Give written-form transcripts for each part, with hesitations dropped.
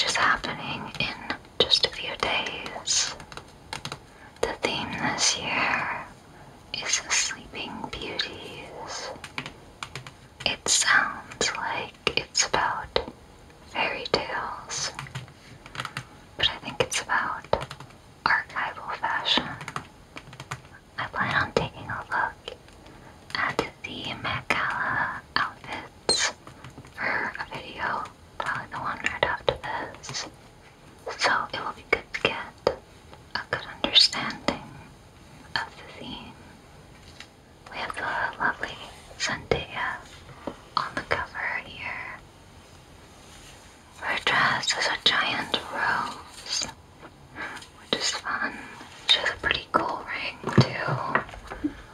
which is happening in just a few days. The theme this year is Sleeping Beauties. It sounds like it's about fairy tales, but I think it's about archival fashion. I plan on taking a look at the Met Gala outfits for a video, probably the one right after this. So it will be good to get a good understanding of the theme. We have the lovely Zendaya on the cover here. Her dress is a giant rose, which is fun. She has a pretty cool ring too.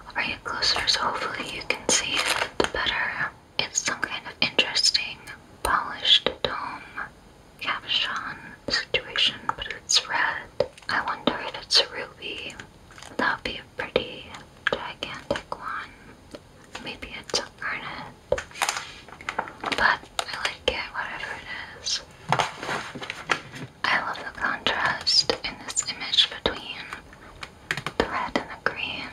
I'll bring it closer so hopefully you can see it better. It's some kind of interesting polished dome capuchon situation, but it's red. I wonder if it's a ruby. That would be a pretty gigantic one. Maybe it's a garnet. But I like it, whatever it is. I love the contrast in this image between the red and the green.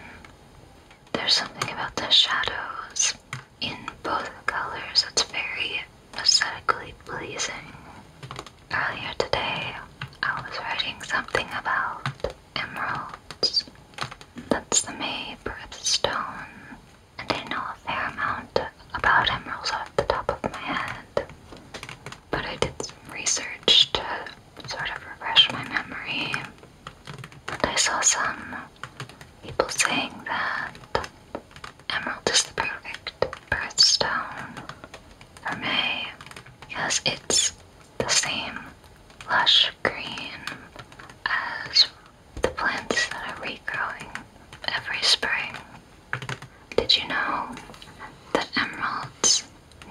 There's something about the shadows in both the colors that's very aesthetically pleasing. Earlier today, I was writing something about emeralds. That's the May birthstone, and I know a fair amount about emeralds off the top of my head, but I did some research to sort of refresh my memory, and I saw some people saying that emerald is the perfect birthstone for May because it's the same lush green as the plants that are regrowing every spring. Did you know that emeralds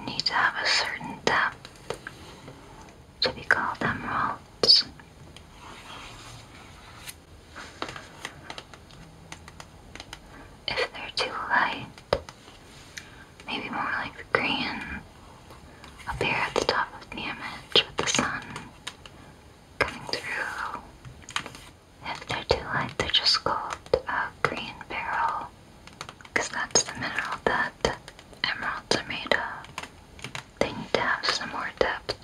need to have a certain depth to be called emeralds? If they're too light, maybe more like the green up here at the top of the image with the sun coming through. If they're too light, they're just called green beryl, because that's the mineral that emeralds are made of. They need to have some more depth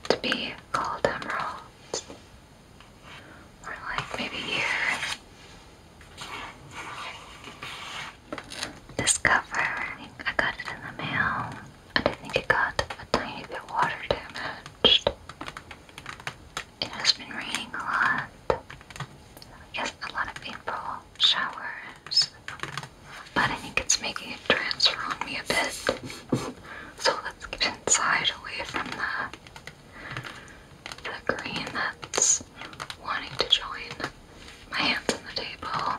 to be called emeralds. Or like maybe here. This cover, I got it in the mail, and I think it got a tiny bit water damaged. It has been raining a lot. I guess a lot of April showers. But I think it's making it transfer on me a bit. So let's get inside away from the green that's wanting to join my hands on the table.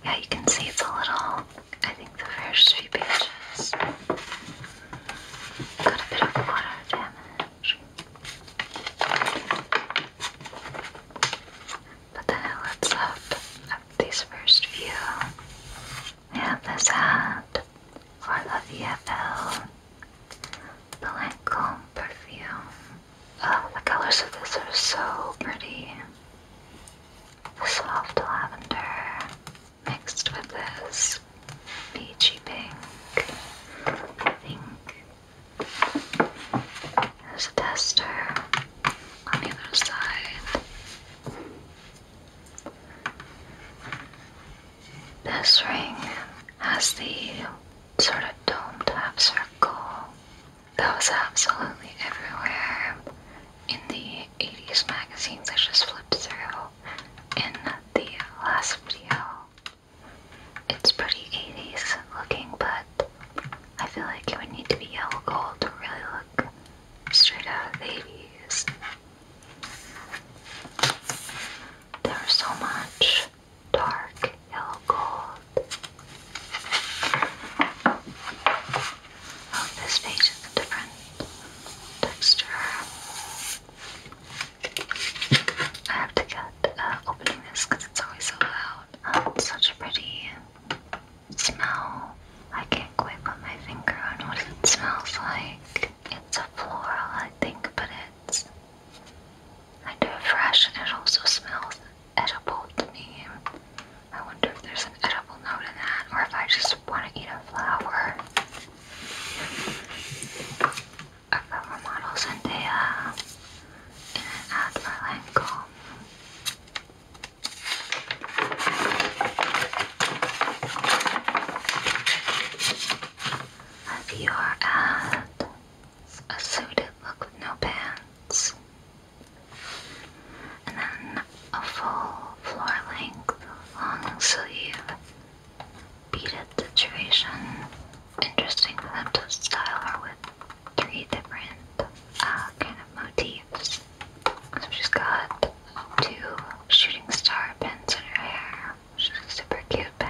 Yeah, you can see it's a little, I think the first few pages got a bit of water damage. But then it lets up after these first few. We have this hat for La Vie Belle, the Lancome perfume. Oh, the colors of this are so pretty. The soft lavender mixed with this peachy pink. I think there's a tester on the other side. This ring has the sort of domed half circle that was absolutely everywhere in the 80s magazines I just flipped through in the last video. It's pretty 80s looking, but I feel like it would need to be yellow gold to really look straight out of the 80s. There was so much dark yellow gold. Oh, this page is a different VR ad, a suited look with no pants, and then a full floor-length long sleeve beaded situation. Interesting for them to style her with 3 different kind of motifs. So she's got 2 shooting star pins in her hair, which is a super cute pin.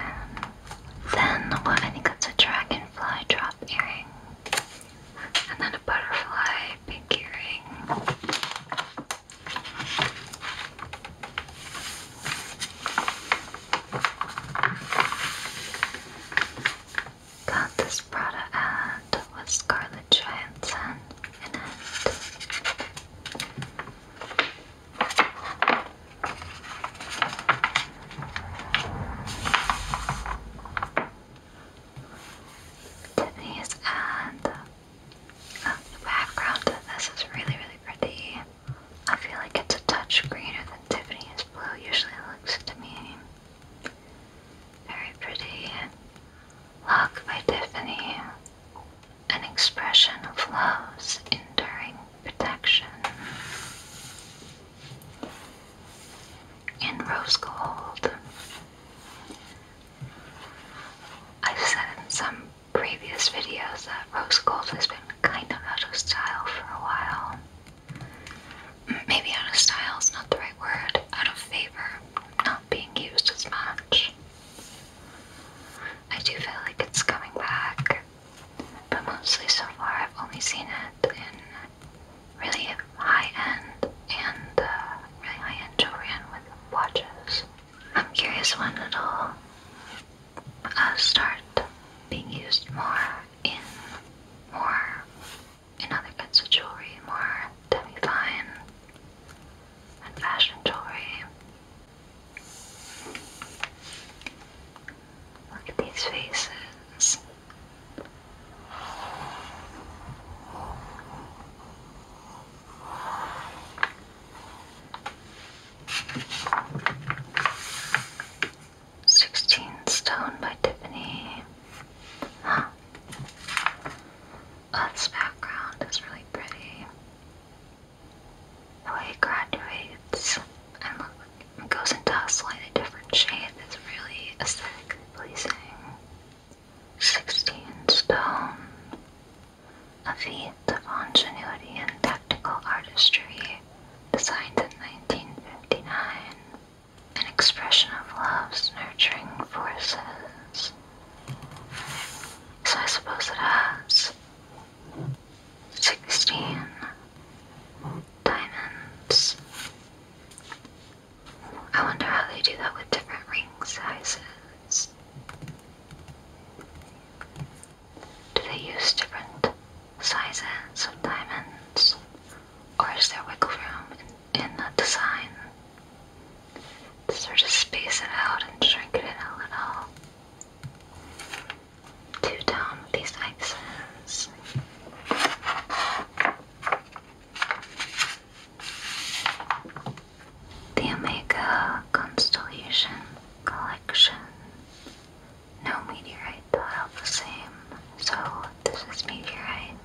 Then what I think that's a dragonfly drop earring, and then a butterfly pink earring. Got this Prada ad with Scarlett Johansson in it. Tiffany's ad. The background of this is really, really pretty. I feel like it's a touch greener than Tiffany's blue usually looks to me. Very pretty. Look by Tiffany. An expression of love's enduring protection. In rose gold. I've said in some previous videos that rose gold has been kind of out of style for a while. Maybe out of style is not the right word. Out of favor. Not being used as much. I do feel like it's coming back. But mostly so far I've only seen it in really high-end and really high-end jewelry and with watches. I'm curious when it'll start being used more in other kinds of jewelry, more demi-fine and fashion jewelry. Look at these faces. Stone by Tiffany. Huh. Oh, this background is really pretty. The way it graduates and it goes into a slightly different shade is really aesthetically pleasing. 16 stone. A feat of ingenuity and technical artistry, designed in 1959. An expression of love's nurturing forces. So I suppose it has 16 diamonds. I wonder how they do that with different ring sizes. Do they use different sizes of diamonds? Or is there wiggle room in the design to sort of space it out and shrink it in a little? 2 down with these ices. The Omega Constellation Collection. No meteorite tile the same, so this is meteorite.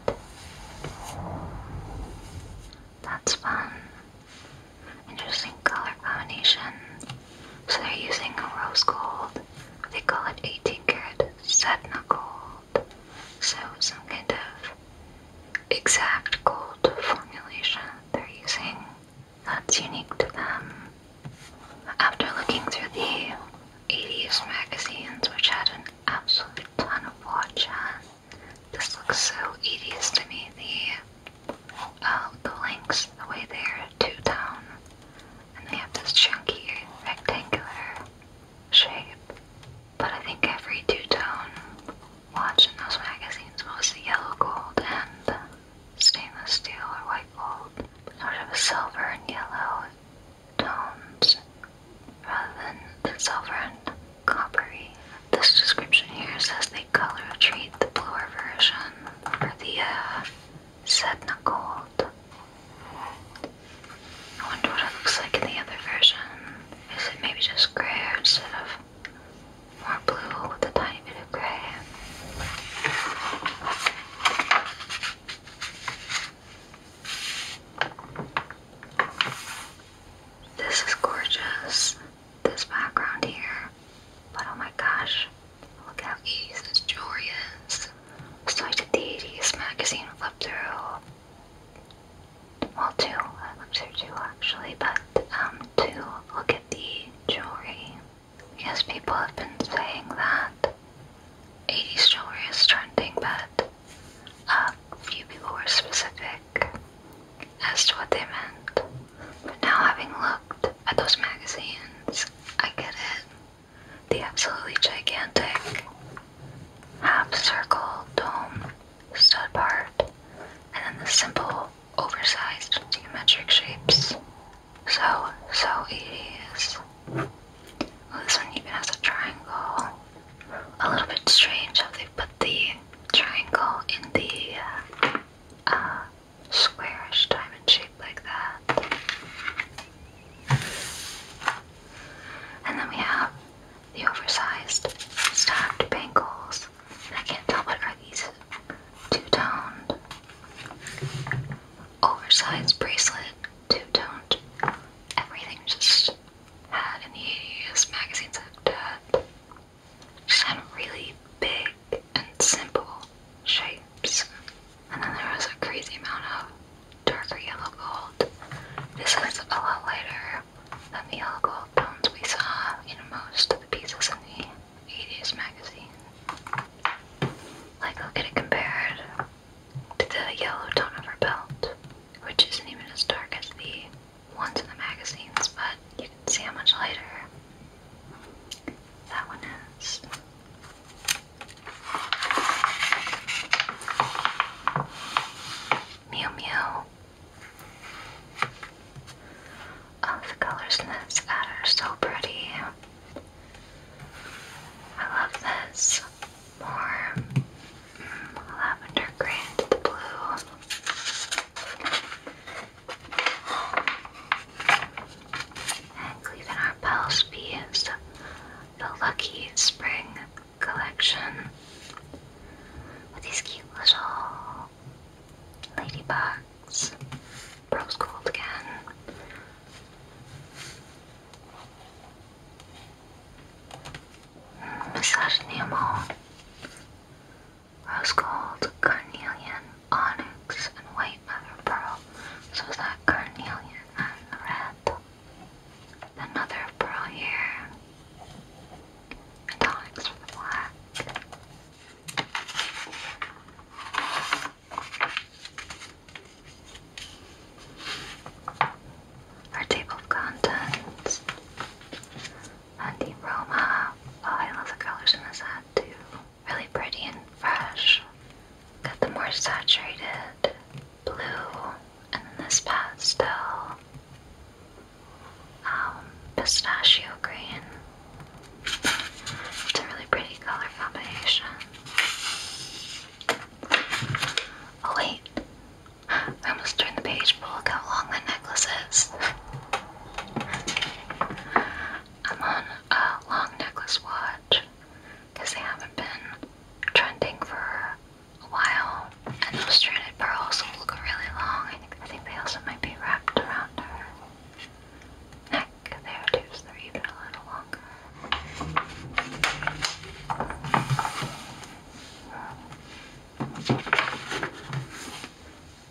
That's fun. Interesting color combination. So they're using a rose gold. They call it 18 karat Sedna gold. So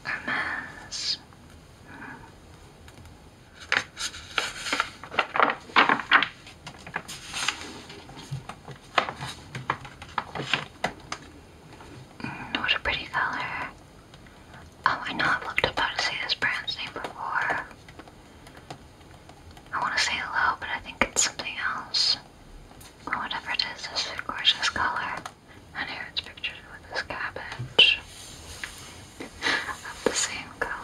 Hermes. What a pretty color. Oh, I know I've looked up how to say this brand's name before. I want to say low, but I think it's something else. Well, whatever it is, this is a gorgeous color. And here it's pictured with this cabbage. Of the same color.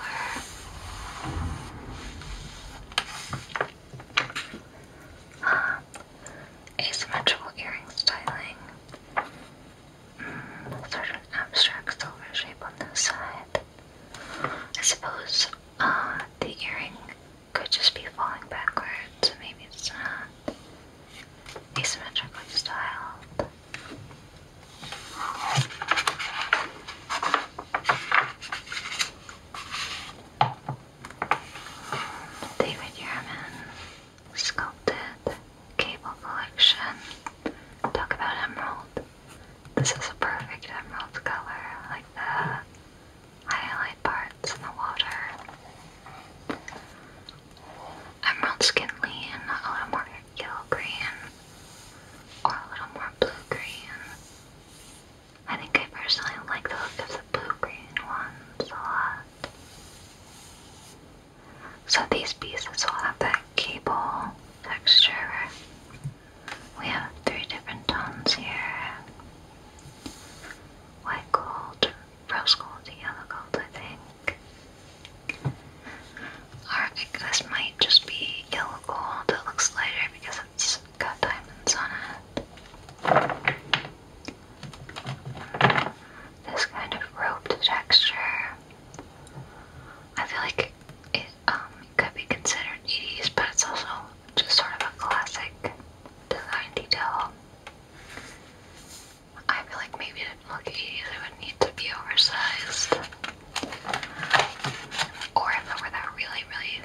Asymmetrical earring styling. Sort of an abstract silver shape on this side. I suppose the earring could just be falling backwards, so maybe it's not asymmetrically styled. David Yurman sculpted cable collection. Talk about emerald. This is a perfect emerald color, like the highlight parts in the water. Emerald skin lean, a little more yellow green, or a little more blue green. I think I personally like the look of the blue green ones a lot. So these pieces will have that cable texture. We have 3 different tones here. White gold, rose gold, yellow gold, I think. Or this might just be yellow gold. It looks lighter because it's got diamonds on it. This kind of roped texture. I feel like it could be considered 80s, but it's also just sort of a classic design detail. I feel like maybe to look 80s it would need to be oversized. Or if it were that really, really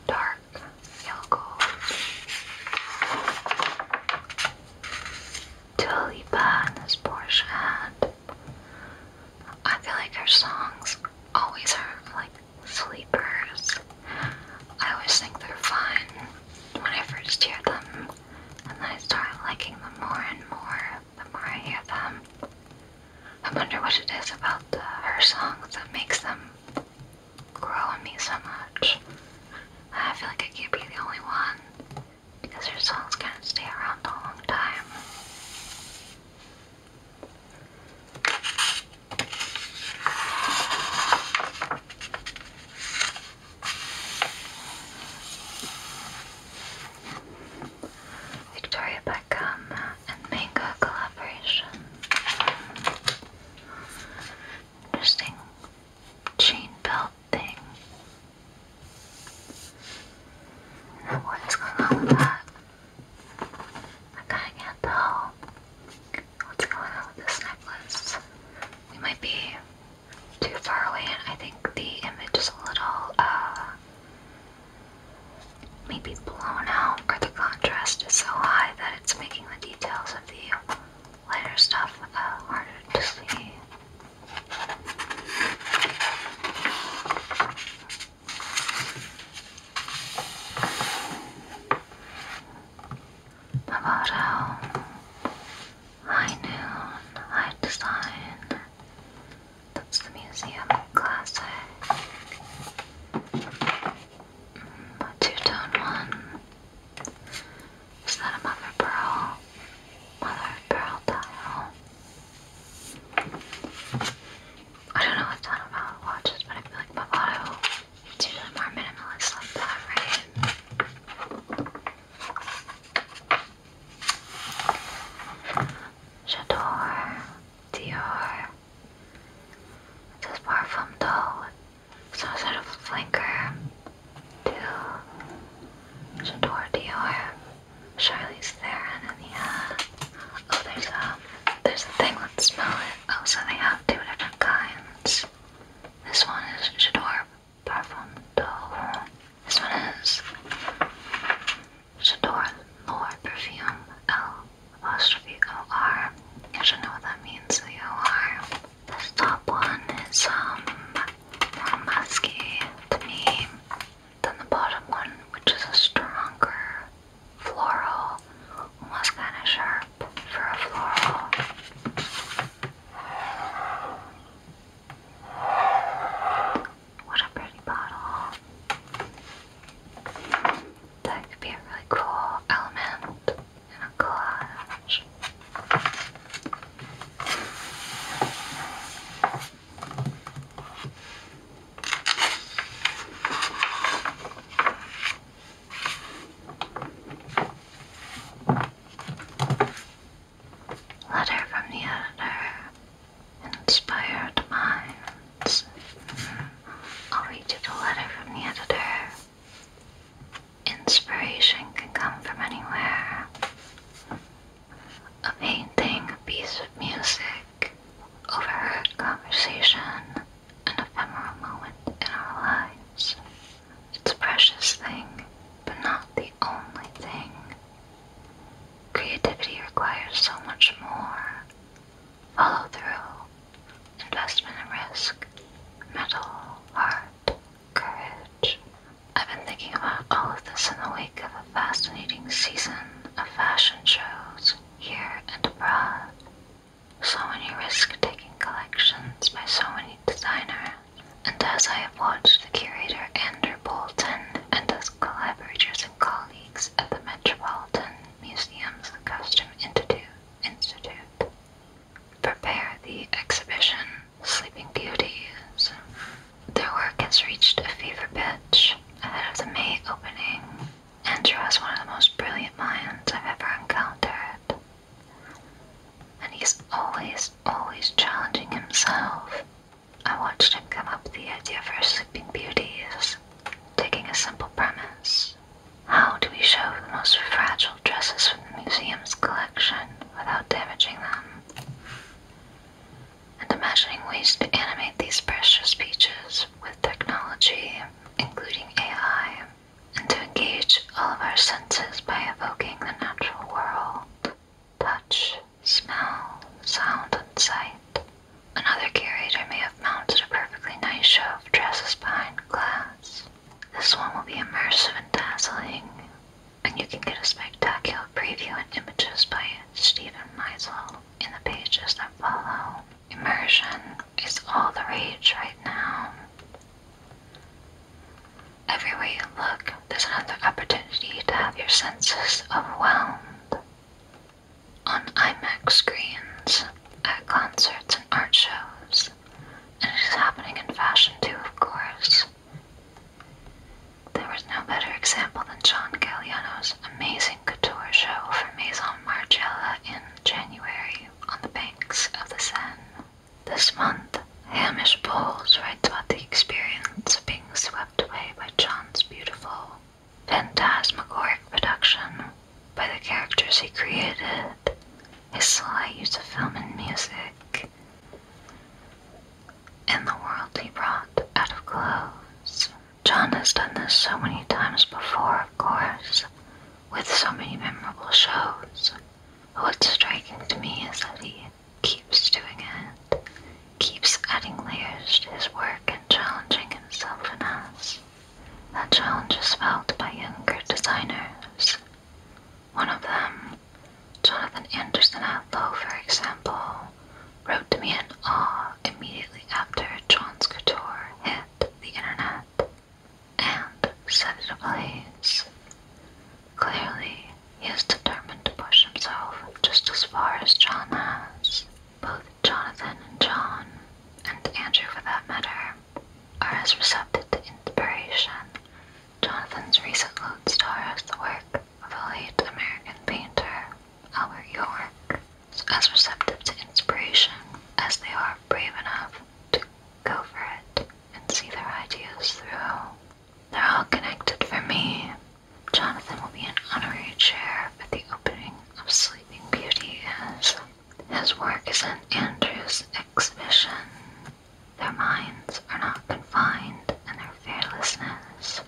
dark yellow gold. Dua Lipa and this Porsche hat. I feel like her songs always are like sleepers. I always think they're fun when I first hear them, and then I start liking them more and more the more I hear them. I wonder what it is about her songs that makes them grow on me so much. I feel like I can't be the only one, because her songs kind of stay around a long time. Victoria Beckham and Mango collaboration. Interesting chain belt thing. What is going on with that? investment and risk, metal, heart, courage. I've been thinking about all of this in the wake of a fascinating season of fashion shows here and abroad. So many risk-taking collections by so many designers. And as I have watched the curator Andrew Bolton and his collaborators and colleagues at the Metropolitan Museum's Costume Institute prepare the exhibition Sleeping Beauties, their work has reached a fever pitch ahead of the May opening. Andrew is one of the most brilliant minds I've ever encountered, and he's always challenging himself. I watched him come up with the idea for Sleeping Beauties, taking a simple premise. How do we show the most fragile dresses from the museum's collection without damaging them? And imagining ways to animate these precious peaches with technology, including AI, and to engage all of our senses by evoking the natural world, touch, smell, sound, and sight. Another curator may have mounted a perfectly nice show of dresses behind glass. This one will be immersive and dazzling, and you can get a spectacular preview and images by Stephen Meisel in the pages that follow. Immersion is all the rage right now. Everywhere you look, there's another opportunity to have your senses overwhelmed. On IMAX screens, at concerts and art shows, and it is happening in fashion too, of course. There was no better example than John Galliano's amazing couture show for Maison Margiela in January on the banks of the Seine. This month, Hamish Bowles writes about the experience of being swept away by John's beautiful, phantasmagoric production by the characters he created, his sly use of film and music, and the world he brought out of clothes. John has done this so many times before, of course, with so many memorable shows. But what's striking to me is that he keeps doing it, keeps adding layers to his work and challenging himself and us. That challenge is felt by younger designers. One of them, Jonathan Anderson Outlaw, for example, wrote to me in awe immediately after John's couture hit the internet and set it ablaze. Clearly, he is determined to push himself just as far as John has. Both Jonathan and John, and Andrew for that matter, are as receptive to inspiration. Jonathan's recent lodestar is the work of a late American painter, Albert York, as receptive to inspiration as they are brave enough to go for it and see their ideas through. They're all connected for me. Jonathan will be an honorary chair at the opening of Sleeping Beauties. His work is in Andrew's exhibition. Their minds are not confined, and their fearlessness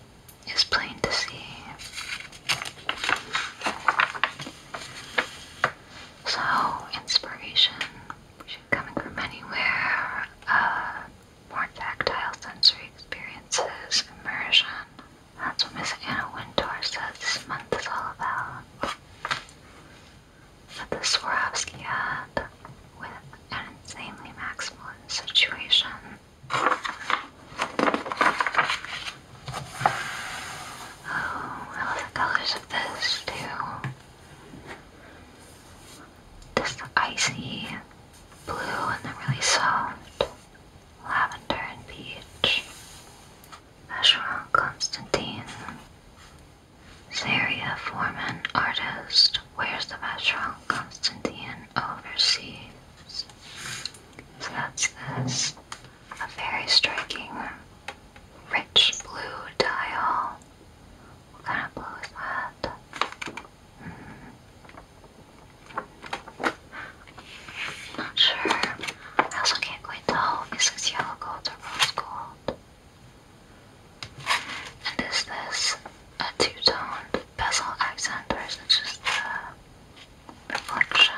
is plain to see. So, inspiration coming from anywhere, more tactile sensory experiences, immersion. That's what Miss Anna Wintour says this month is all about. But the Swarovski ad, with an insanely maximalist situation. Oh, I love the colors of this too. This icy blue and the really soft lavender and peach. Vacheron Constantine. Zaria Foreman, artist, wears the Vacheron Constantine overseas. So that's this. A very striking, rich blue dial. What kind of blue is that? Not sure. I also can't quite tell if it's yellow gold or rose gold. And is this a two-toned bezel accent, or is it just the reflection?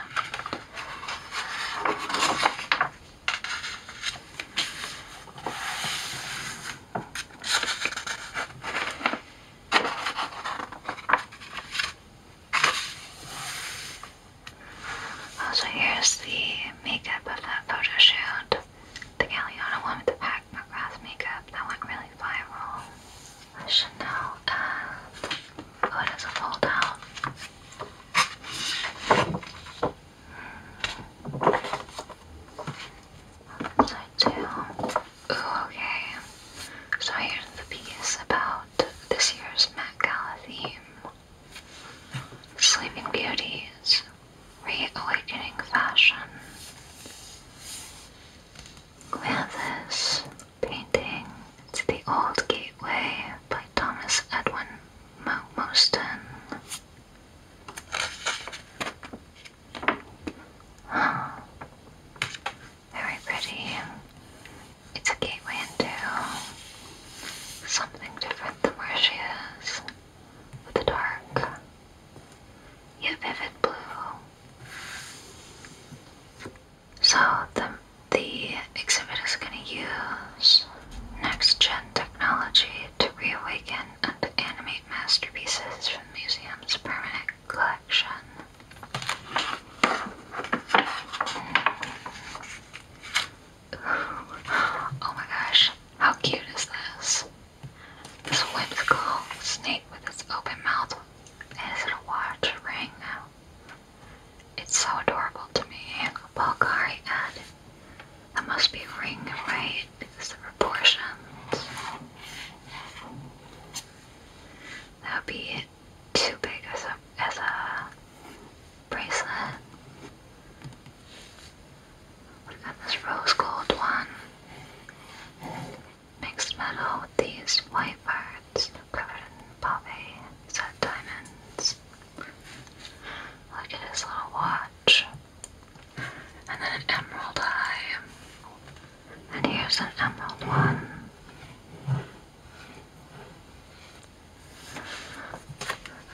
there's an emerald one.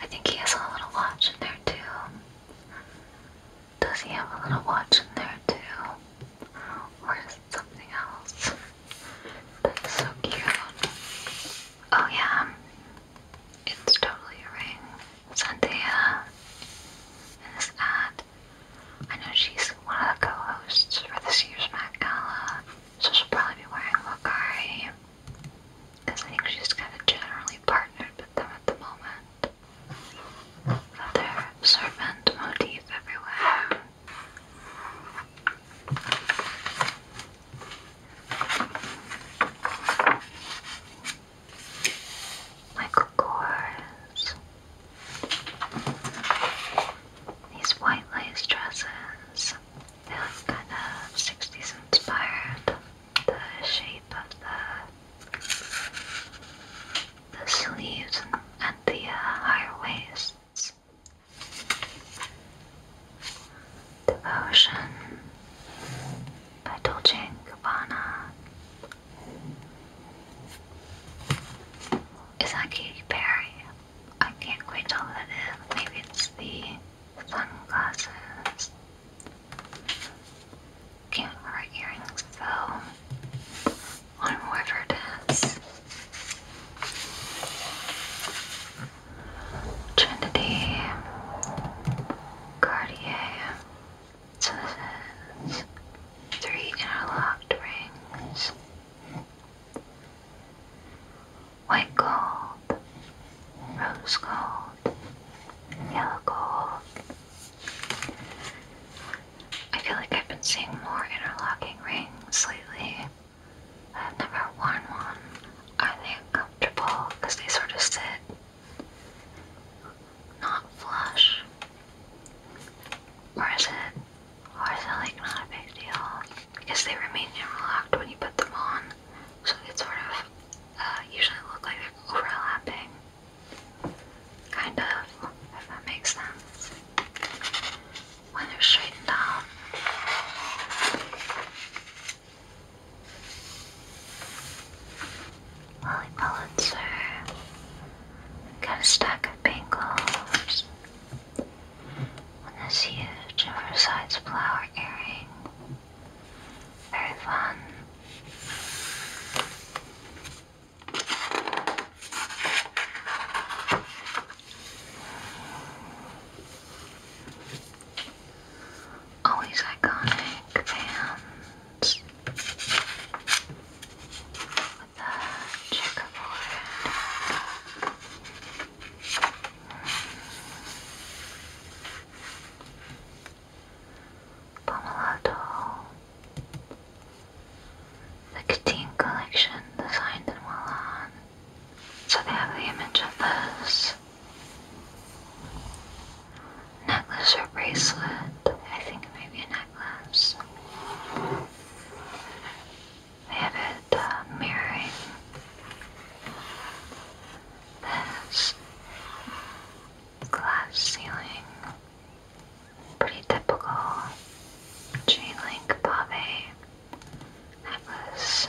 I think he has a little watch in there too. Does he have a little watch in there too? Or is it something else? That's so cute. Oh yeah, it's totally a ring. Zendaya in this ad. I know she's one of the co-hosts for this year's Met Gala, so she'll probably be wearing Wakari, because I think she's kind of generally partnered with them at the moment. Got their serpent motif everywhere. Michael Kors. These white lace dresses. They look kind of 60s inspired. The shape of the sleeves and the higher waists. Devotion by Dolce & Gabbana. Is that Katy Perry? I can't quite tell what it is. Maybe it's the sunglasses. Can't wear earrings though. On whoever it is. Trinity. Cartier. So this is 3 interlocked rings. White gold. Rose gold. Yellow gold. I feel like I've been seeing more interlocking rings lately. I've never worn one. Are they uncomfortable because they sort of sit not flush? Or is it like not a big deal? Because they remain interlocked when you put them on. So it sort of usually look like they're overlapping. Kind of, if that makes sense. When they're straightened out. Lily Pulitzer. Got a stack of bangles. And this huge oversized flower earring. Very fun. Always iconic bands with the checkerboard. Pomelato. The Katine collection designed in Milan. So they have the image of this necklace or bracelet. I think it may be a necklace. They have it mirroring this glass ceiling. Pretty typical chain link pave necklace.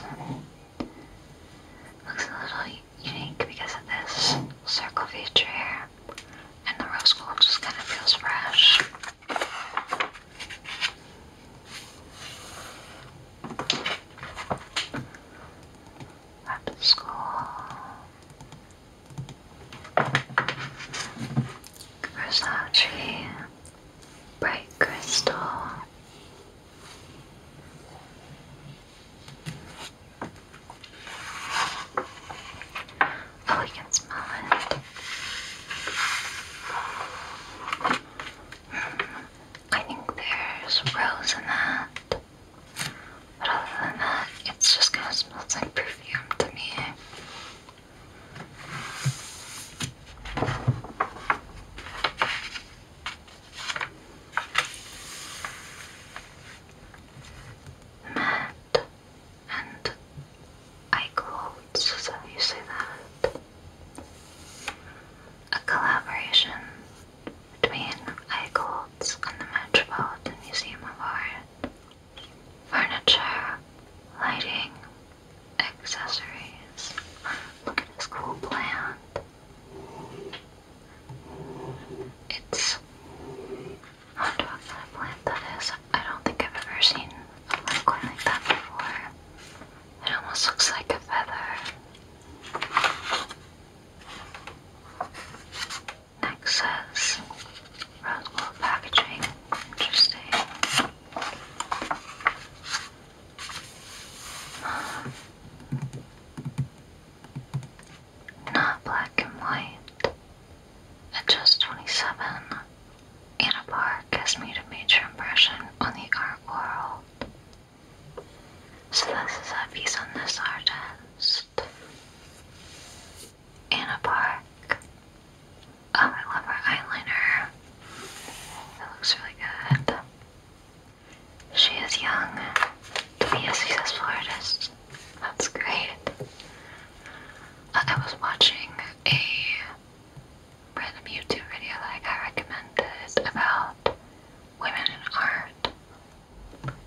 Looks a little unique because of this circle feature here, and the rose gold just kind of feels fresh. Back to school. Versace, bright crystal. Oh, we can smell it. I think there's rose in that. But other than that, it's just kind of smells like perfume to me. Met and Eichholz, so you say that. A collaboration between Eichholz and the Metropolitan Museum of Art. Furniture, lighting, So this is a piece on this artist. Anna Park. Oh, I love her eyeliner. That looks really good. She is young to be a successful artist. That's great. I was watching a random YouTube video that I got recommended about women in art.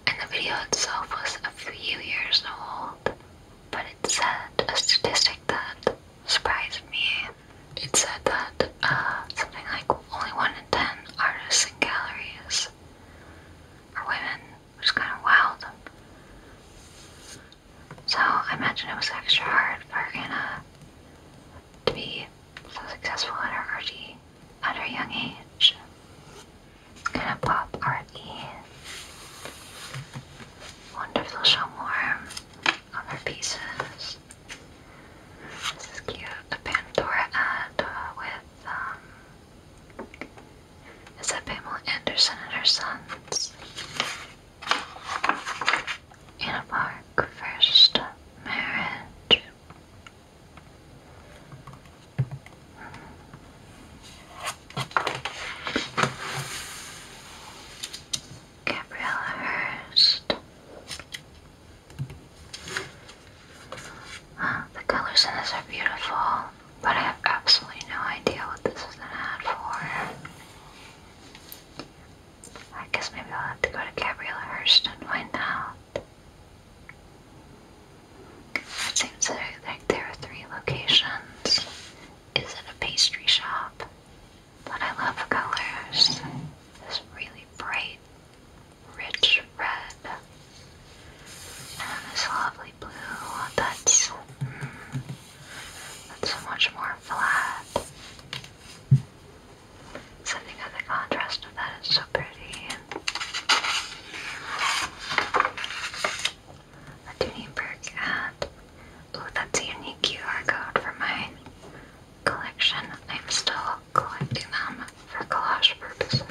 And the video itself was a few years old, but it said a statistic that surprised me. It said that something like only 1 in 10 artists in galleries are women, which is kind of wild. So I imagine it was extra hard for Anna to be so successful at her young age. Kind of pop arty. Wonder if they'll show more of her pieces. This is cute. A Pandora ad with is that Pamela Anderson and her sons? Anna Park, first marriage. Gabriella Hearst. The colors in this are beautiful, but I have absolutely no idea what this is an ad for. I guess maybe I'll have to go to Gabriella Hearst and find out. It seems like there are 3 locations. Is it a pastry shop? But I love the colors. This really bright, rich red. And this lovely blue that's so much more flat. Something of the contrast of that is so pretty. A Duningberg ad. Ooh, that's a unique QR code for my collection. I'm still collecting them for collage purposes.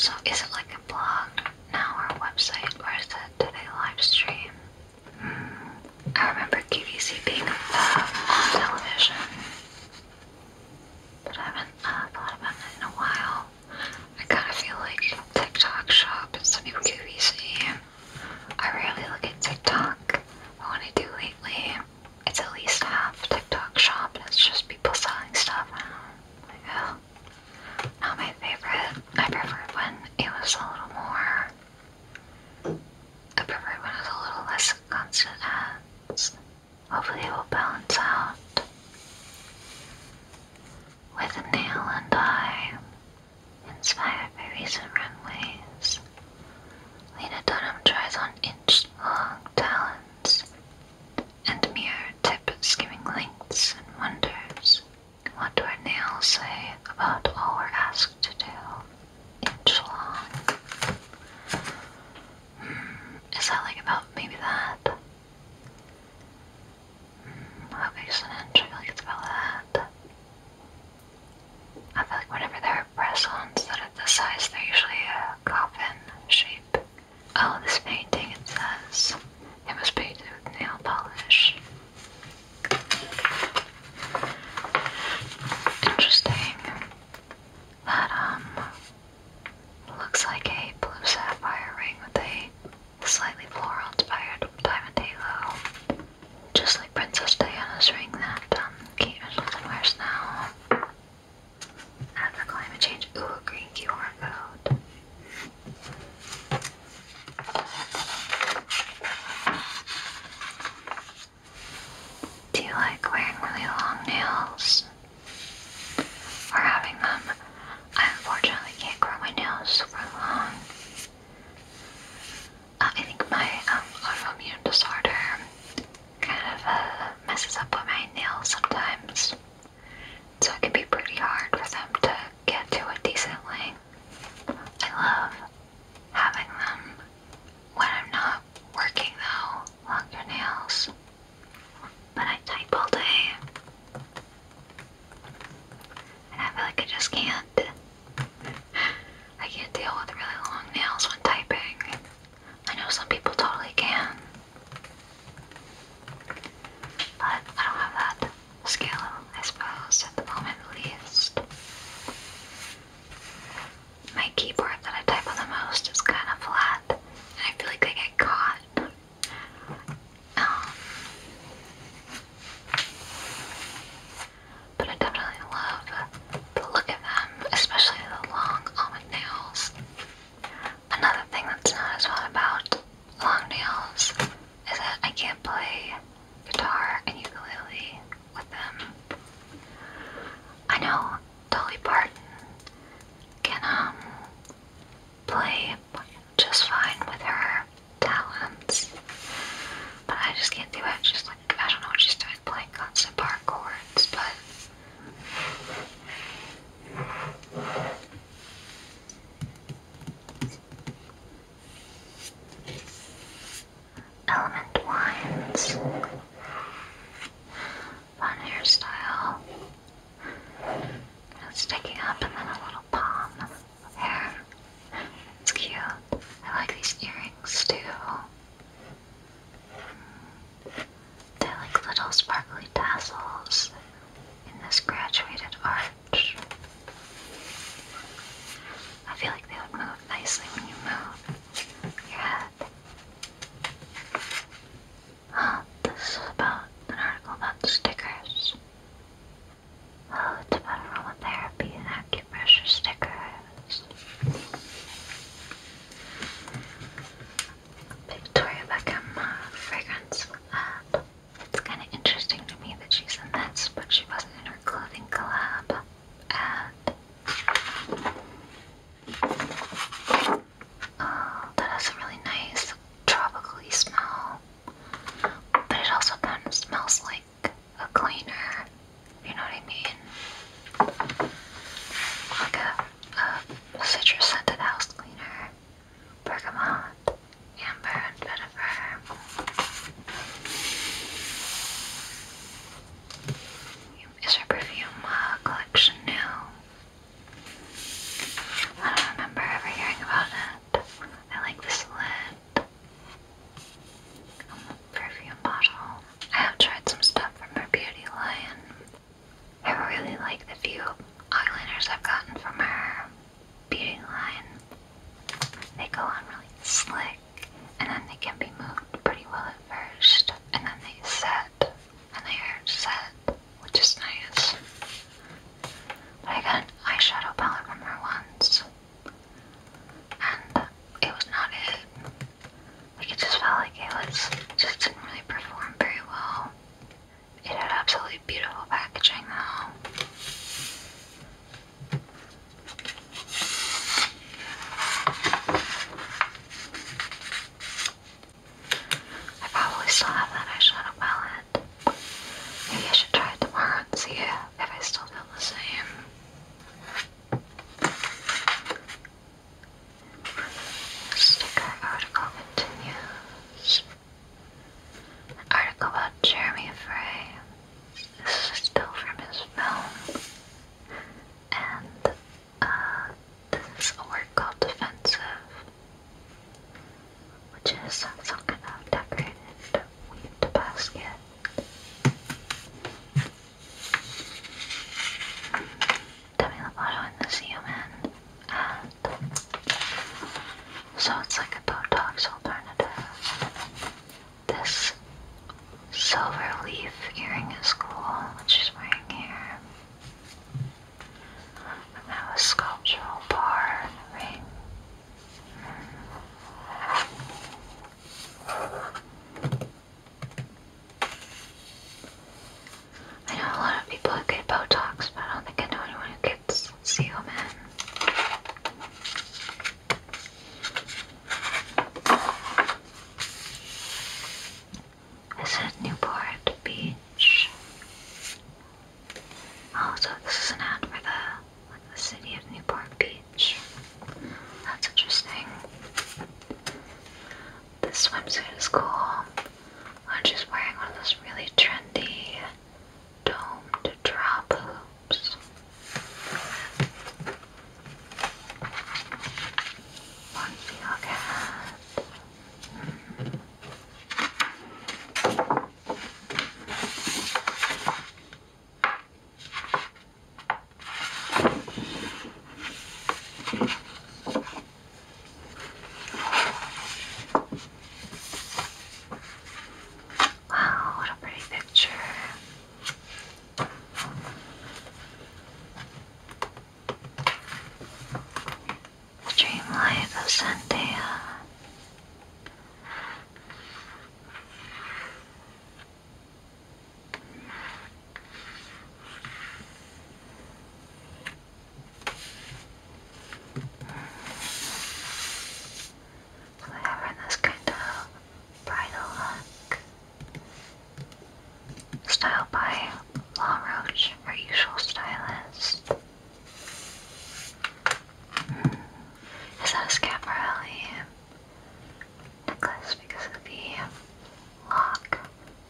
So is it like a blog now or a website, or is it, do they live stream? I remember QVC being on television, but I haven't thought about it in a while. I kind of feel like TikTok Shop is the new QVC. I rarely look at TikTok, but when I do lately, it's at least half TikTok Shop, and it's just people selling stuff. Like, oh, not my favorite. I preferred when it was a little more. I preferred when it was a little less constant ads. Hopefully it will balance out. With a nail and eye, inspired by recent runways, Lena Dunham tries on inch-long talons and mere tip skimming lengths and wonders, what do her nails say about all we're asked to do? Inch-long. Is that like about maybe that? How big's an inch? I feel like it's about that. I feel like whenever there are press-ons that are this size, they're usually a coffin shape. Oh, this painting, it says it was painted with nail polish. Interesting. That, looks like a blue sapphire ring with a slightly floral-inspired diamond halo. Just like Princess Diana's ring that, Kate Middleton wears now. And for climate change, ooh, a green QR code. Do you like wearing really long nails? Or having them? I unfortunately can't grow my nails super long. I think my autoimmune disorder kind of messes up with my nails sometimes. So it can be pretty hard for them to get to a decent length. I love having them when I'm not working though, longer nails. But I type all day. And I feel like I just can't. I can't deal with really long nails when typing. I know some people totally can. But I don't have that skill, I suppose, at the moment at least. My keyboard that I type on the most is kind of flat, and I feel like they get caught. But I definitely love the look of them, especially the long almond nails. Another thing that's not as fun about long nails is that I can't play guitar and ukulele with them. I know Dolly Parton can play just fine with her talents, but I just can't do it. She's like, I don't know what she's doing, playing constant bar chords, but Element Wines. Fun hairstyle. It's sticking up and then a little palm of hair. It's cute. I like these earrings too. They're like little sparkly tassels in this graduated arch. I feel like they would move nicely when you move your head. This is about an article about stickers. Oh, it's about aromatherapy and acupressure stickers. Victoria Beckham fragrance ad. It's kind of interesting to me that she's in this, but she wasn't in her clothing collab ad. So it's like a Botox alternative. This silver leaf earring is cool, what she's wearing here. And now a sculptural bar and a ring. I know a lot of people who get Botox, but I don't think I know anyone who gets Seoman. This is Newport Beach. Oh, so this is an ad for the city of Newport Beach. That's interesting. This swimsuit is cool. I'm just wearing one of those really trendy domed drop hoops. One feel cat. Wow, what a pretty picture. The Dreamlight of Zendaya. So they have her in this kind of bridal look. Styled by La Roche, her usual stylist. Is that a Schiaparelli necklace because of the lock?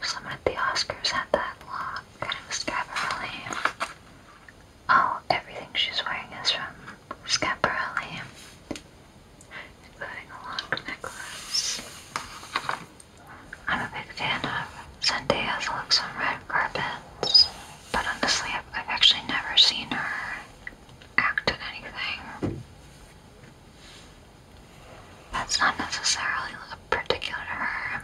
Someone at the Oscars had that lock, kind of a Schiaparelli. Oh, everything she's wearing is from Schiaparelli, including a lock necklace. I'm a big fan of Zendaya's looks on red carpets, but honestly, I've actually never seen her act in anything. That's not necessarily particular to her.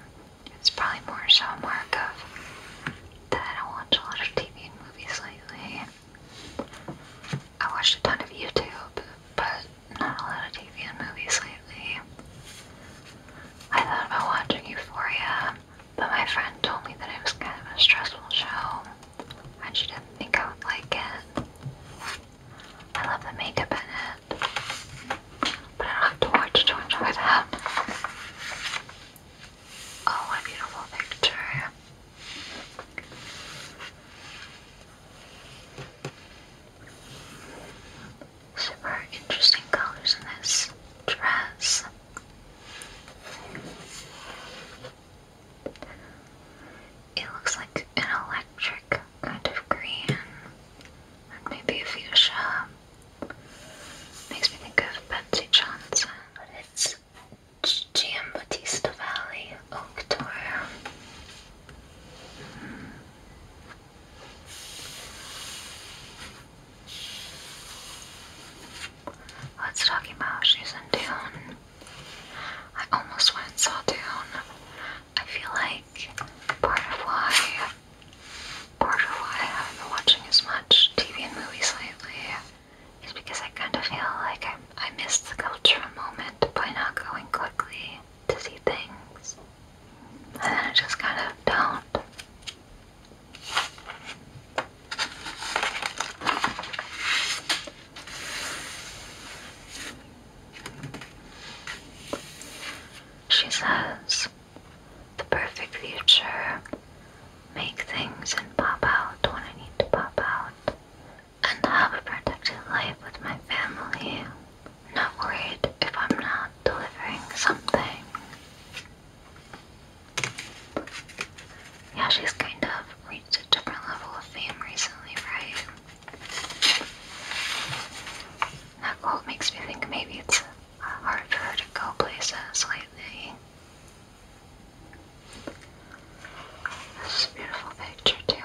It's probably more so a mark of that I don't watch a lot of TV and movies lately. I watched a ton of YouTube, but not a lot of TV and movies lately. I thought about watching Euphoria, but my friend told me that it was kind of a stressful show, and she didn't think I would like it. I love the makeup in it, but I don't have to watch to enjoy that. Oh, what a beautiful picture. Super interesting colors in this dress. It looks like an electric kind of green, and maybe a fuchsia. Makes me think of Betsy Johnson, but it's Giambattista Valley Oak Tour. Let's talk about she's in Dune. I almost went and saw Dune. I feel like part of why I haven't been watching as much TV and movies lately is because I kind of feel like I missed the culture moment by not going quickly to see things. And then I just kind of don't. She says, the perfect future, make things and pop out when I need to pop out, and have a protected life with my family, not worried if I'm not delivering something. Yeah, she's kind of reached a different level of fame recently, right? That quote makes me think maybe it's hard for her to go places lately. This is a beautiful picture too.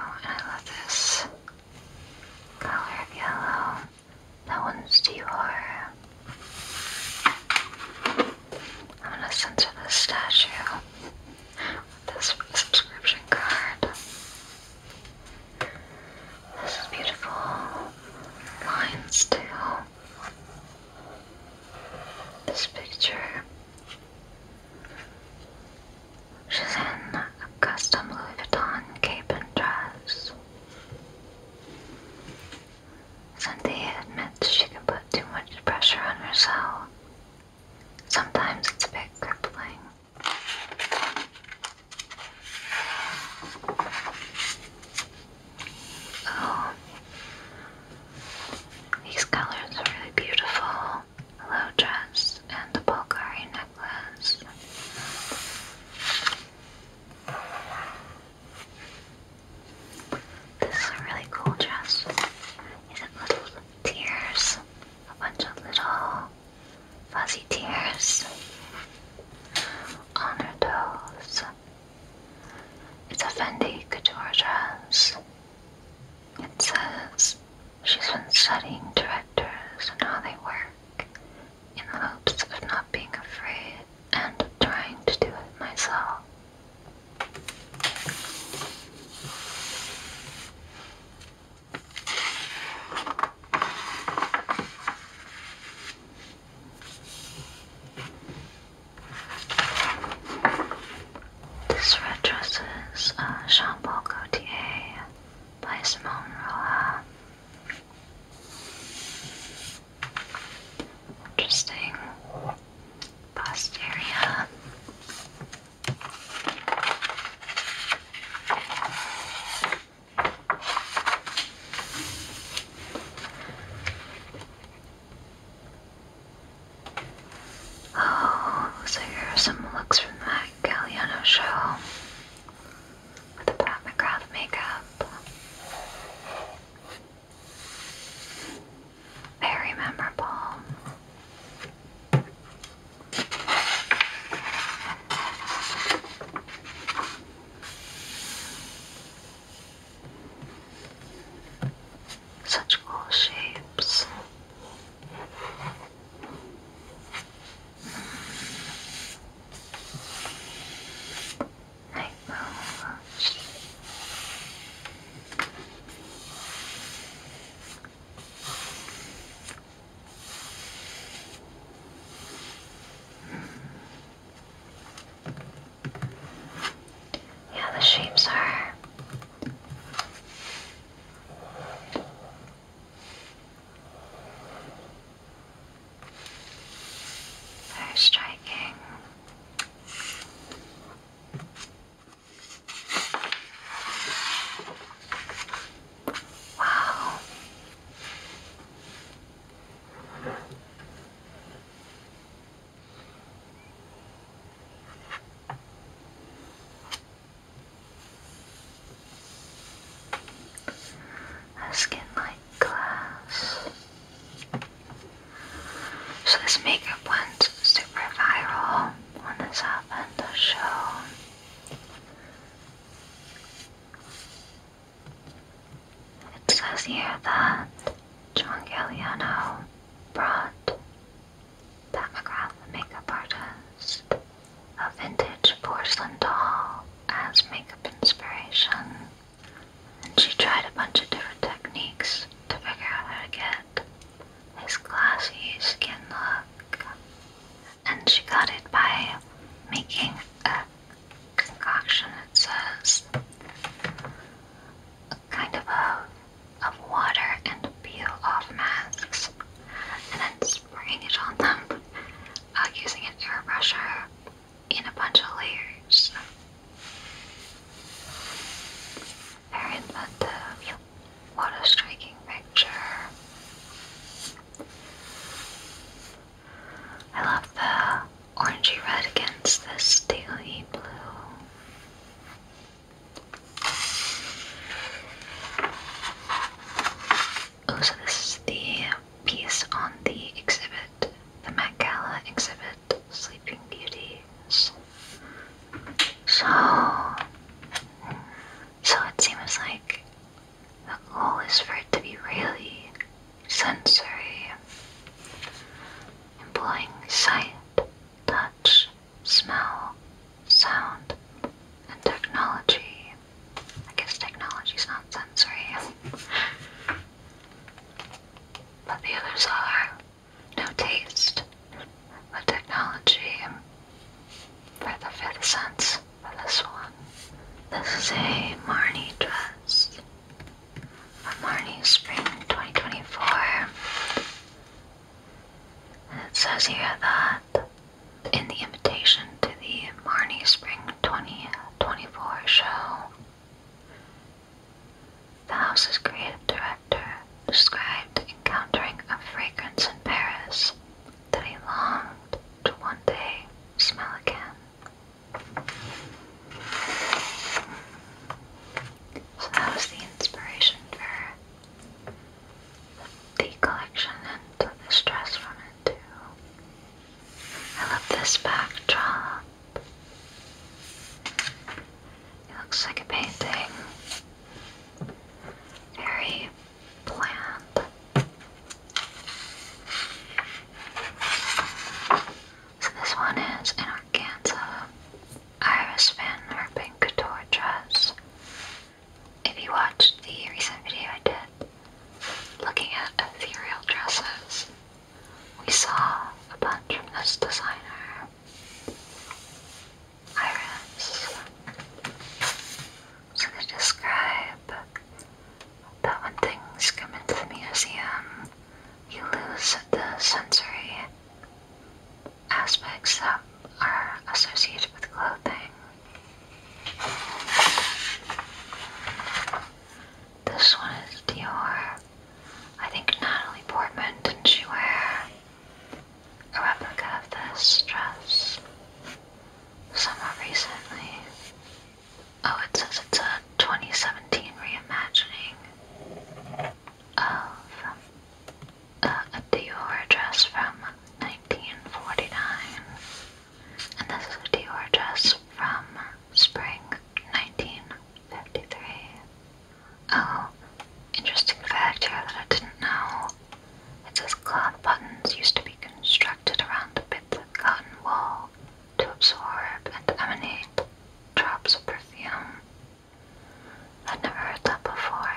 this picture. She's in a custom Louis Vuitton cape and dress. Zendaya admits she can put too much pressure on herself. Sometimes it's a bit crippling. Oh, these colors are really beautiful. A low dress and a Bulgari necklace. This is a really cool dress. Is it little tears? A bunch of little fuzzy tears on her toes. It's a Fendi couture dress. It says she's been studying directors and how they work in the hopes of not being afraid and of trying to do it myself. This red dress is Jean Paul Gaultier by Simone Roa. Interesting bust area. Oh, so here are some looks from the Met Galliano show with the Pat McGrath makeup. Very memorable. Such cool shapes. Night moves. Yeah, the shapes are very striking. Wow. A skin-like glass. So this makeup went super viral when this happened, the show. It says here that John Galliano brought Pat McGrath, the makeup artist, a vintage porcelain doll as makeup inspiration. And she tried a bunch of different techniques to figure out how to get his classy skin look. And she got it by making a concoction, it says, a kind of water and peel-off masks, and then spraying it on them using an airbrusher in a bunch of layers. Very inventive. What a striking picture. I love the orangey red against this steely blue. Oh, so this is the piece on the exhibit, the Met Gala exhibit, Sleeping Beauties. So it seems like the goal is for it to be really sensory, employing sight, touch, smell, sound, and technology. I guess technology's not sensory. But the others are. No taste, but aspects that are associated with clothing. This one is Dior. I think Natalie Portman, didn't she wear a replica of this dress somewhat recently? Oh, it says it's a 2017 reimagining of a Dior dress from 1949. And this is a Dior dress from spring 1953. Oh, interesting fact here that I didn't know. It says cloth buttons used to be constructed around bits of cotton wool to absorb and emanate drops of perfume. I'd never heard that before.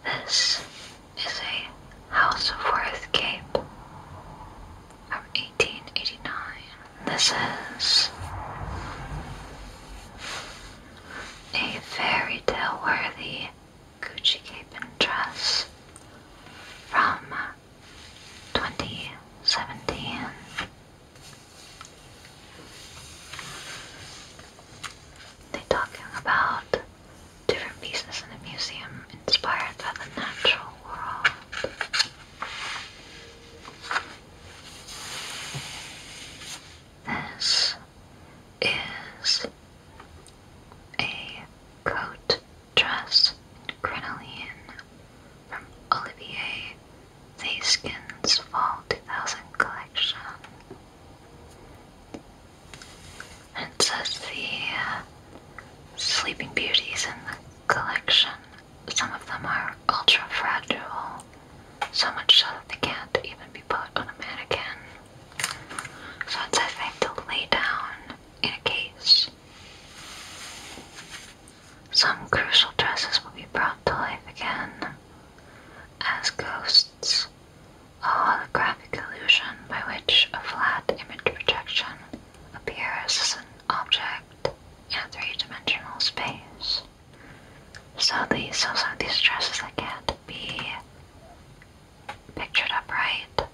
This is a House of Worth cape from 1889. This is a fairy tale worthy Gucci cape and dress from 2017. They're talking about different pieces in the museum inspired by the natural world. This is a coat dress in crinoline from Olivier Theyskin's Fall 2000 collection. And it says the Sleeping Beauties in the collection. Some of them are ultra fragile, so much so that they can't even be put on a mannequin. So it's, I think, to lay down in a case. Some crucial dresses will be brought to life again as ghosts, a holographic illusion by which a flat image projection appears as an object in a three-dimensional space. So some of these dresses that can't be pictured upright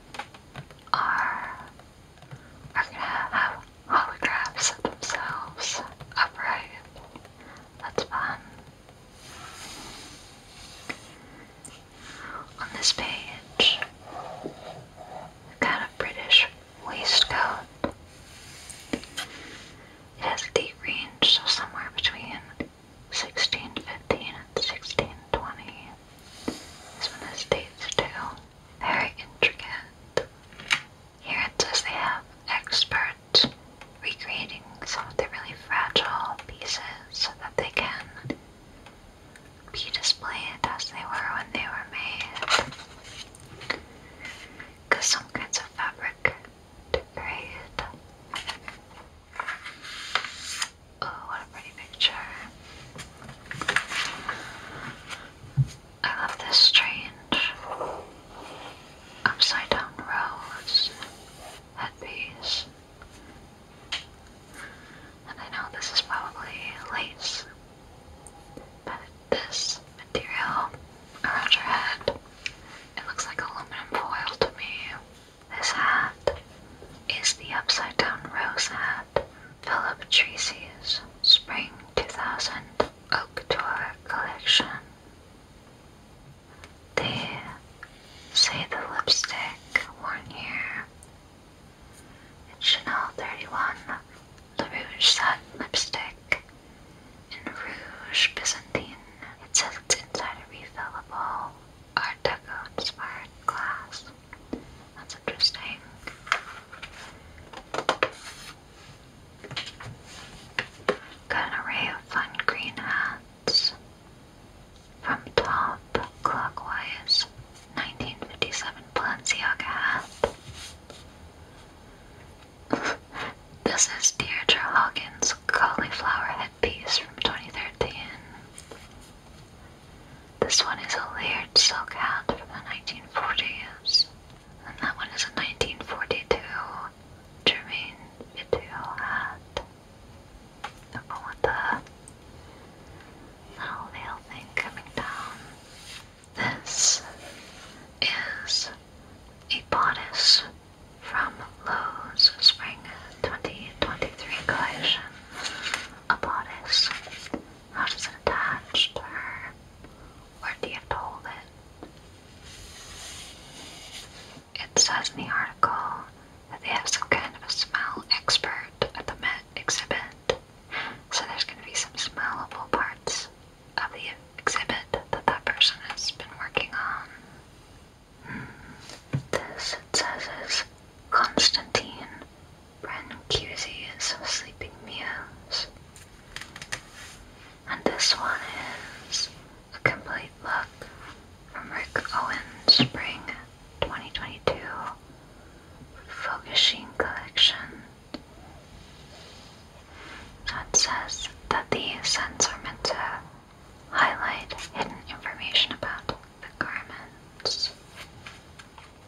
are gonna have holographs of themselves upright. That's fun. On this page, we've got a British waistcoat. It has a date range, so somewhere between 1615 and 1620. This one has dates too. Very intricate. Here it says they have experts recreating some of the really fragile pieces so that they can be displayed as they were when they were made. Because some kinds of fabric degrade. Oh, what a pretty picture. I love this strange upside down rose headpiece. And I know this is probably lace, but this material around your head, it looks like aluminum foil to me. This hat is the upside down rose hat. Philip Treacy's Spring 2000 Oak Tour collection. They say the lipstick worn here, it's Chanel 31 Le Rouge Satin lipstick in Rouge Byzantine. It says it's inside a refillable Art Deco inspired glass. That's interesting. Got an array of fun green hats. From Top Clockwise 1957 Balenciaga hat. This is Deirdre Hawkins' cauliflower headpiece from 2013. it says that the scents are meant to highlight hidden information about the garments.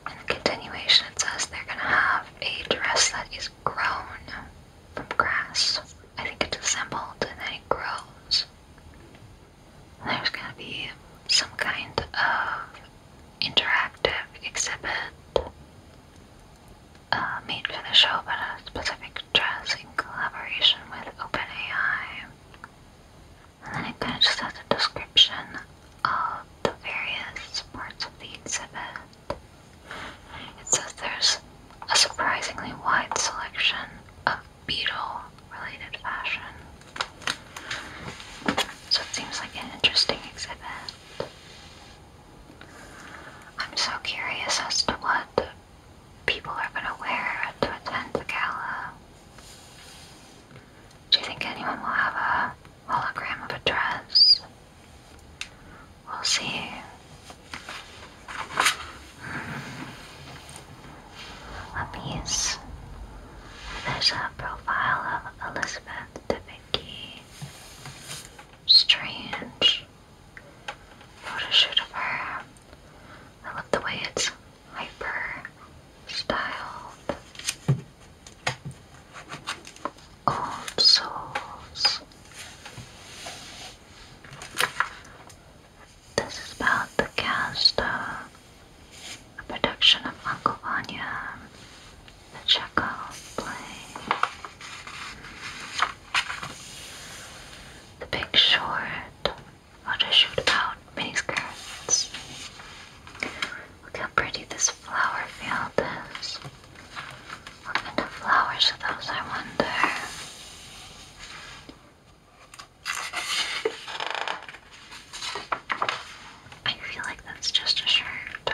In the continuation, it says they're gonna have a dress that is grown from grass. I think it's assembled and then it grows. And there's gonna be some kind of interactive exhibit made for the show about a specific dress in collaboration with OpenAI. And then it kind of just has a description of the various parts of the exhibit. It says there's a surprisingly wide selection of beetle-related fashion. So it seems like an interesting exhibit. I'm so curious as to what people are going to wear to attend the gala. Do you think anyone will have a hologram of a dress? We'll see. A piece. There's a profile of Elizabeth Debicki. Strange photo shoot of her. I love the way it's hyper styled. Old Souls. This is about the cast of a production of Uncle Vanya, the Chekhov play. The Big Short photo shoot about miniskirts. Look how pretty this flower field is. What kind of flowers are those, I wonder? I feel like that's just a shirt,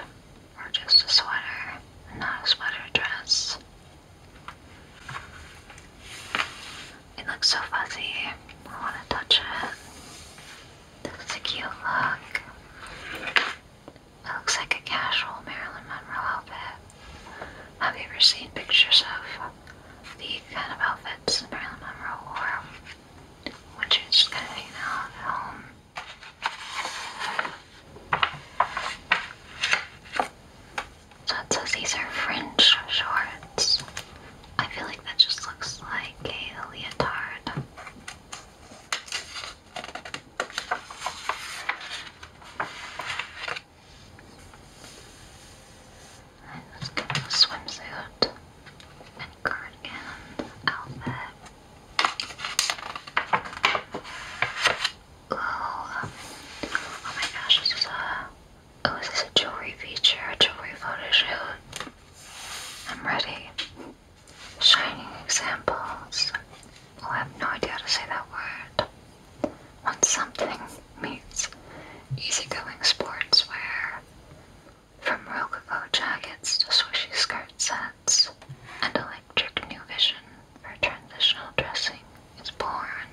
or just a sweater, and not a sweater dress. It looks so fuzzy. I want to touch it. This is a cute look. It looks like a casual Marilyn Monroe outfit. Have you ever seen pictures of the kind of outfits Marilyn Monroe wore when she was just kind of hanging out at home? So it says these are fringe shorts. I feel like that just looks like a leotard. And let's get a swimsuit and cardigan outfit. Ooh. Oh my gosh, this is a jewelry feature, a jewelry photo shoot. I'm ready. Shining examples. Oh, I have no idea how to say that word. When something meets easygoing sportswear, from rococo jackets to swishy skirt sets, and electric new vision for transitional dressing is born.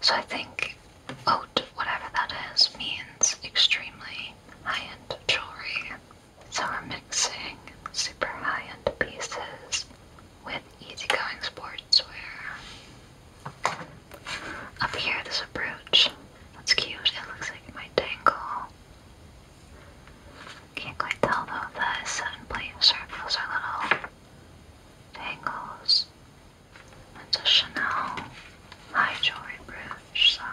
So I think haute, whatever that is, means extremely high-end jewelry. So we're mixing super high-end pieces with easygoing sportswear. Up here there's a brooch. That's cute. It looks like it might dangle. Can't quite tell though if that is set in place or if those are little dangles. It's a Chanel high jewelry brooch, so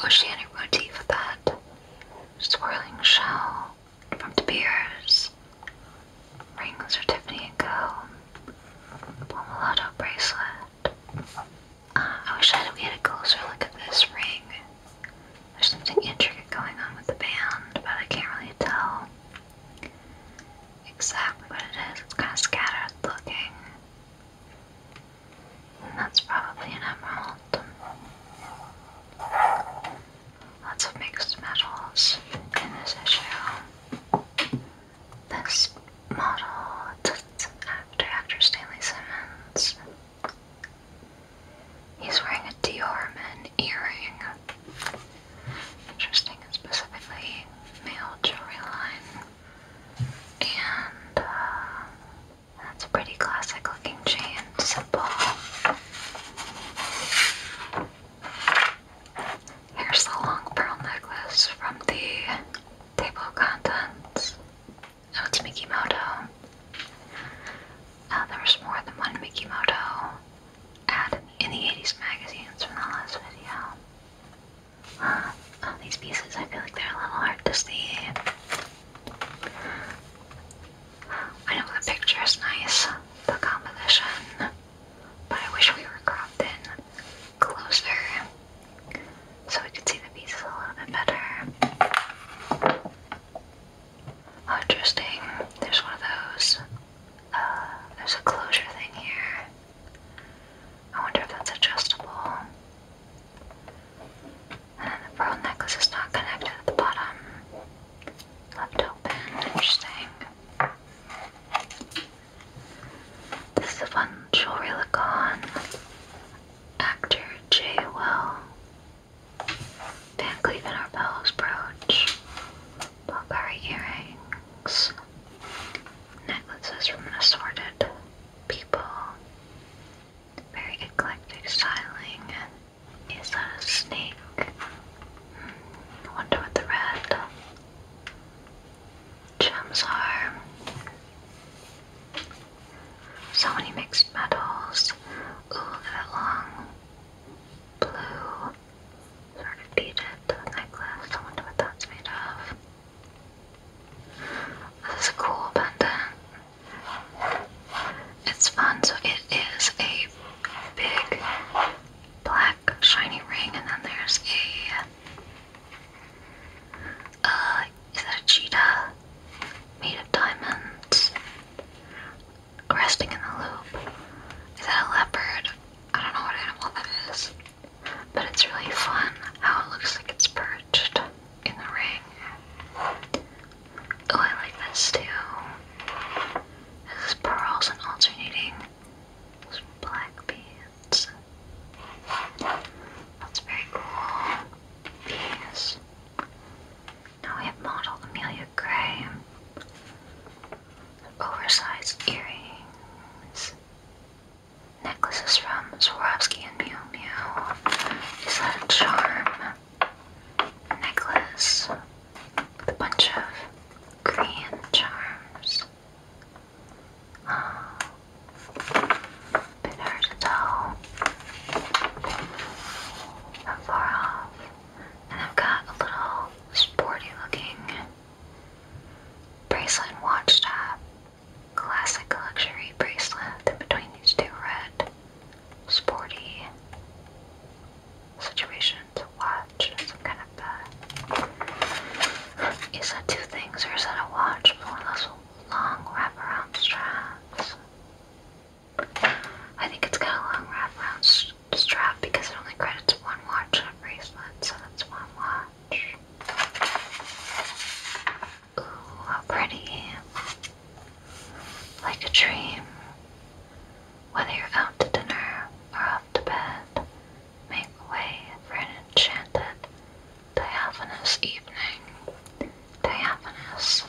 oceanic motif with that swirling shell from De Beers. Rings are Tiffany & Co. Pomeloto bracelet. I wish we had a closer look at this ring. There's something intricate going on with the band, but I can't really tell exactly what it is. It's kind of scattered looking. And that's probably an emerald. Lots of mixed metals in this issue. This model, it's actor Stanley Simmons. He's wearing a Diorman earring. Interesting, and specifically male jewelry line. And that's a pretty classic looking chain, simple. Here's the long pearl necklace from the table of contents. Oh, it's Mickey Moto. There was more than one Mickey Moto ad in the 80s magazines from the last video. Oh, these pieces, I feel like they're a little hard to see. I know the picture is nice, the composition, but I wish we were cropped in closer so we could see the pieces a little bit better. Oh, interesting. There's one of those. There's a closure thing here. I wonder if that's adjustable. And then the pearl necklace is not connected at the bottom. Left open. Interesting. This is a fun jewelry look on. Actor J. Will. Van Cleef & Arpels brooch. Bulgari earrings. Necklaces from assorted people. Very eclectic styling. Is that a snake? I wonder what the red gems are. So many mixed metals. Ooh, look at that long blue sort of beaded necklace. I wonder what that's made of. This is a cool pendant. It's fun. So it is a big black shiny ring, and then there's is that a cheetah made of diamonds resting in the loop? Is that a leopard? I don't know what animal that is, but it's really fun how it looks like it's perched in the ring. Oh, I like this too. This is pearls and alternating black beads. That's very cool. Piece. Now we have model Amelia Gray. Oversized earrings. Necklaces from Swarovski and Miu Miu. Is that a charm? Necklace with a bunch of green charms. Bit hard to tell. Not far off. And I've got a little sporty looking bracelet and watch tab. Classic luxury bracelet in between these two red sporty situations to watch. Some kind of is that two things or is that a watch with one of those long wraparound straps? I think it's got a long wraparound strap because it only credits one watch and a bracelet, so that's one watch. Ooh, how pretty. Like a dream. Whether you're out to dinner or off to bed, make way for an enchanted, diaphanous evening. Diaphanous.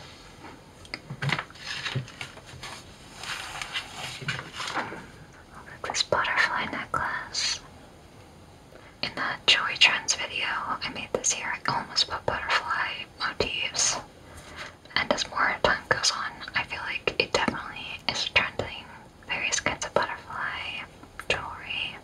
Look at this butterfly necklace. In that Joy Trends video I made this year, I almost put butterfly motifs. And as more time goes on, I feel like it definitely is trending various kinds of butterfly jewelry.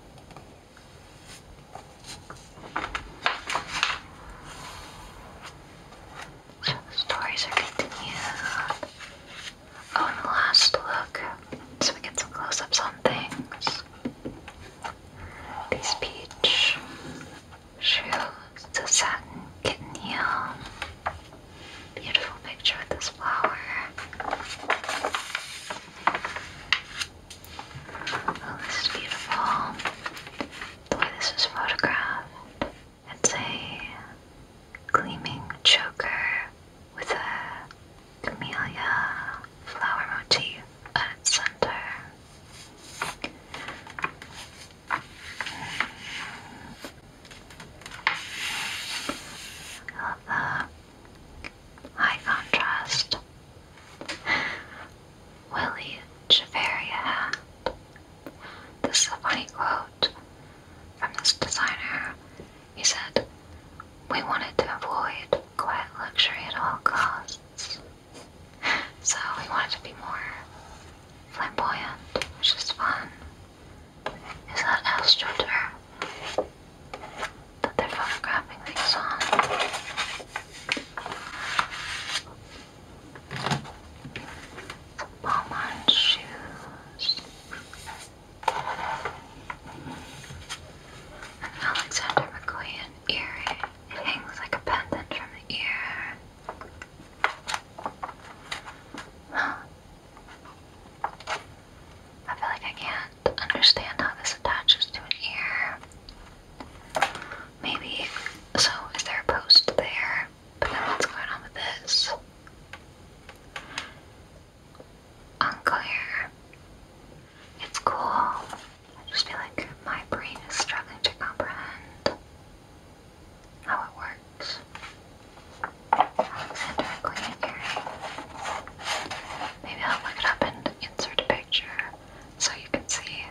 rose, the satin kitten heel. Beautiful picture with this flower. Oh, this is beautiful. The way this is photographed. It's a gleaming choker with a camellia flower motif at its center. I love the high contrast Willie Cheveria hat. This is a funny quote from this designer. He said, "We wanted to avoid quiet luxury at all costs. So we wanted to be more flamboyant, which is fun." Is that AstroTurf that they're photographing things on? Some Balmain shoes. An Alexander McQueen earring. It hangs like a pendant from the ear. I feel like I can't understand how this attaches to an ear. Maybe, so is there a post there? But then what's going on with this? Unclear. It's cool. I just feel like my brain is struggling to comprehend how it works. Alexander McQueen earring. Maybe I'll look it up and insert a picture so you can see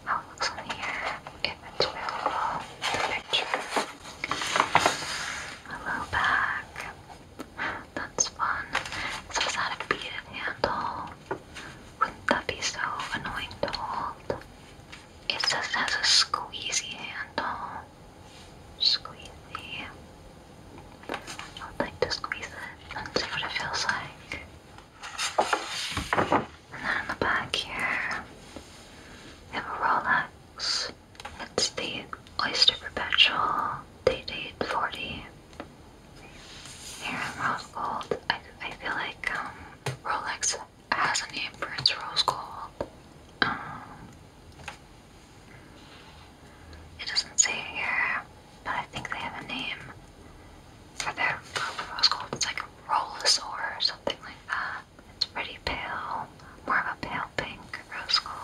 how it looks on the ear, if it's available, the picture. A low back. That's fun. So is that a beaded handle? Wouldn't that be so annoying to hold? It says it has a squeezy handle. Squeezy. I would like to squeeze it and see what it feels like. And then in the back here, we have a Rolex. It's the Oyster Perpetual Day-Date 40. Here in rose gold. I feel like Rolex has a name for its rose gold. It doesn't say it here, but I think they have a name for their rose gold. It's like a Rollosaur or something like that. It's pretty pale, more of a pale pink rose gold.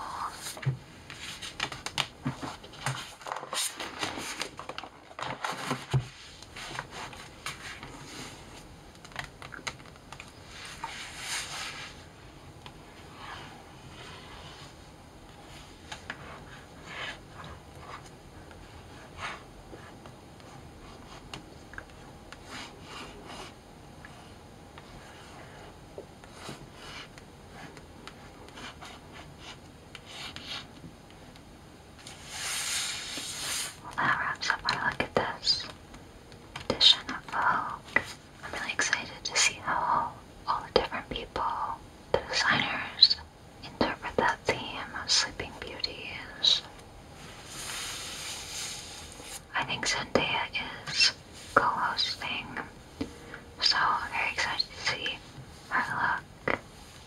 That wraps up our look at this edition of Vogue. I'm really excited to see how all the different people, the designers, interpret that theme of Sleeping Beauties. I think Zendaya is co-hosting, so I'm very excited to see her look.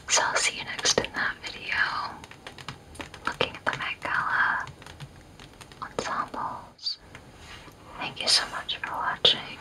So I'll see you next in that video, looking at the Met Gala ensembles. Thank you so much for watching.